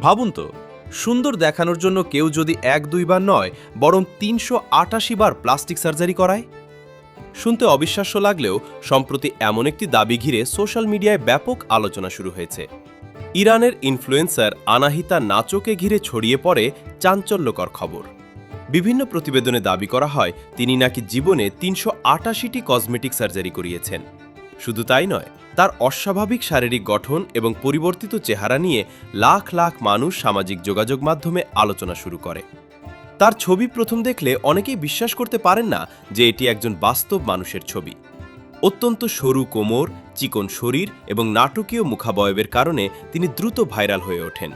ভাবুন তো, সুন্দর দেখানোর জন্য কেউ যদি ১-২ বার নয় বরং ৩৮৮ বার প্লাস্টিক সার্জারি করায়। শুনতে অবিশ্বাস্য লাগলেও সম্প্রতি এমন একটি দাবি ঘিরে সোশ্যাল মিডিয়ায় ব্যাপক আলোচনা শুরু হয়েছে। ইরানের ইনফ্লুয়েন্সার আনাহিতা নাচোকে ঘিরে ছড়িয়ে পড়ে চাঞ্চল্যকর খবর। বিভিন্ন প্রতিবেদনে দাবি করা হয় তিনি নাকি জীবনে ৩৮৮টি কসমেটিক সার্জারি করিয়েছেন। শুধু তাই নয়, তার অস্বাভাবিক শারীরিক গঠন এবং পরিবর্তিত চেহারা নিয়ে লাখ লাখ মানুষ সামাজিক যোগাযোগ মাধ্যমে আলোচনা শুরু করে। তার ছবি প্রথম দেখলে অনেকেই বিশ্বাস করতে পারেন না যে এটি একজন বাস্তব মানুষের ছবি। অত্যন্ত সরু কোমর, চিকন শরীর এবং নাটকীয় মুখাবয়বের কারণে তিনি দ্রুত ভাইরাল হয়ে ওঠেন।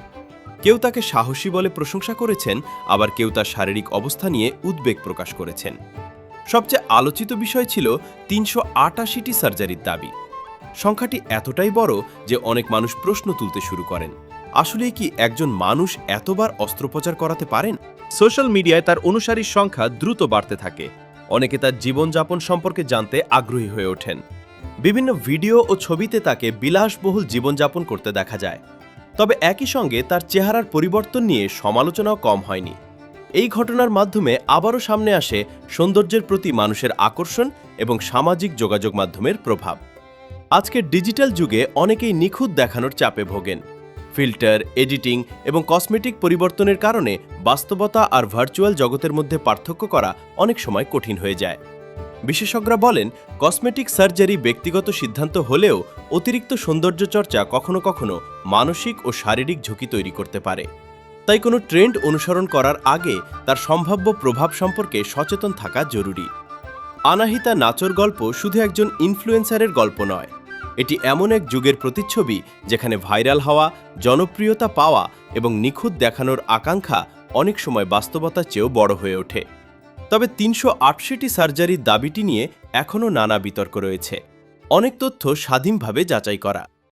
কেউ তাকে সাহসী বলে প্রশংসা করেছেন, আবার কেউ তার শারীরিক অবস্থা নিয়ে উদ্বেগ প্রকাশ করেছেন। সবচেয়ে আলোচিত বিষয় ছিল ৩৮৮টি সার্জারির দাবি। সংখ্যাটি এতটাই বড় যে অনেক মানুষ প্রশ্ন তুলতে শুরু করেন, আসলেই কি একজন মানুষ এতবার অস্ত্রোপচার করাতে পারেন? সোশ্যাল মিডিয়ায় তার অনুসারীর সংখ্যা দ্রুত বাড়তে থাকে। অনেকে তার জীবনযাপন সম্পর্কে জানতে আগ্রহী হয়ে ওঠেন। বিভিন্ন ভিডিও ও ছবিতে তাকে বিলাসবহুল জীবনযাপন করতে দেখা যায়। তবে একই সঙ্গে তার চেহারার পরিবর্তন নিয়ে সমালোচনাও কম হয়নি। এই ঘটনার মাধ্যমে আবারও সামনে আসে সৌন্দর্যের প্রতি মানুষের আকর্ষণ এবং সামাজিক যোগাযোগ মাধ্যমের প্রভাব। আজকের ডিজিটাল যুগে অনেকেই নিখুঁত দেখানোর চাপে ভোগেন। ফিল্টার, এডিটিং এবং কসমেটিক পরিবর্তনের কারণে বাস্তবতা আর ভার্চুয়াল জগতের মধ্যে পার্থক্য করা অনেক সময় কঠিন হয়ে যায়। বিশেষজ্ঞরা বলেন, কসমেটিক সার্জারি ব্যক্তিগত সিদ্ধান্ত হলেও অতিরিক্ত সৌন্দর্য চর্চা কখনো কখনো মানসিক ও শারীরিক ঝুঁকি তৈরি করতে পারে। তাই কোনো ট্রেন্ড অনুসরণ করার আগে তার সম্ভাব্য প্রভাব সম্পর্কে সচেতন থাকা জরুরি। আনাহিতা নাচোর গল্প শুধু একজন ইনফ্লুয়েন্সারের গল্প নয়, এটি এমন এক যুগের প্রতিচ্ছবি যেখানে ভাইরাল হওয়া, জনপ্রিয়তা পাওয়া এবং নিখুঁত দেখানোর আকাঙ্ক্ষা অনেক সময় বাস্তবতার চেয়েও বড় হয়ে ওঠে। তবে ৩৮৮টি সার্জারির দাবিটি নিয়ে এখনও নানা বিতর্ক রয়েছে। অনেক তথ্য স্বাধীনভাবে যাচাই করা।